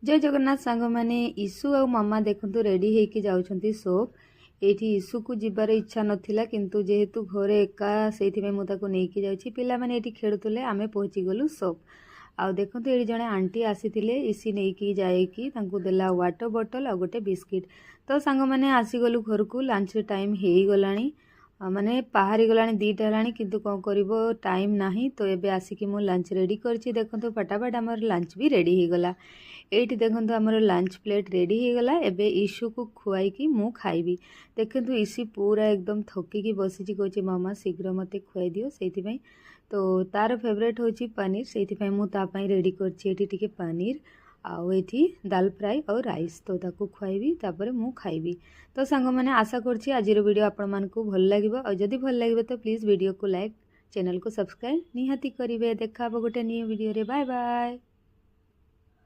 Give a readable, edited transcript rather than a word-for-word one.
जय जगन्नाथ सांग मैंने ईशु आ मामा देखु रेडी होके जाउछंती सोप एठी ईशु को जिबार इच्छा नथिला किंतु जेहेतु घरे एका सेइथिमे मु ताको नेकी जाउछि पिला माने एठी खेडुतले आमे पहुंची गलु सोप आ देखंतु एठी जणे आंटी आसीथिले इसी नेकी जायकी तांको देला वाटर बॉटल आ गोटे बिस्किट। तो सांग माने आसी गलु घर को लंच टाइम हेई गलानी माने पहारी गलानी 2टा हेलानी किंतु कोन करिवो टाइम नाही। तो एबे आसिकी मु लंच रेडी करछि देखंतु फटाफट हमर लंच भी रेडी हे गला। एठी देखंतु हमर लंच प्लेट रेडी हे गला। एबे ईशु को खुआई कि मु खाइबी। देखंतु ईशु पूरा एकदम थकी की बसिछि कहछि मामा शीघ्र मते खुआई दियो सेति पई। तो तार फेवरेट होछि पनीर सेति पई मु ता पई रेडी करछि एठी टिके पनीर आउ एठी दाल फ्राई और राइस तो ताकू खुआइबी तापर मु खाइबी। तो सांग माने आशा करछि आजिर वीडियो आपण मानकू भल लागिबो और जदि भल लागिबो तो प्लीज वीडियो को लाइक चैनल को सब्सक्राइब निहाती करिवे। देखा गोटे न्यू वीडियो रे बाय बाय।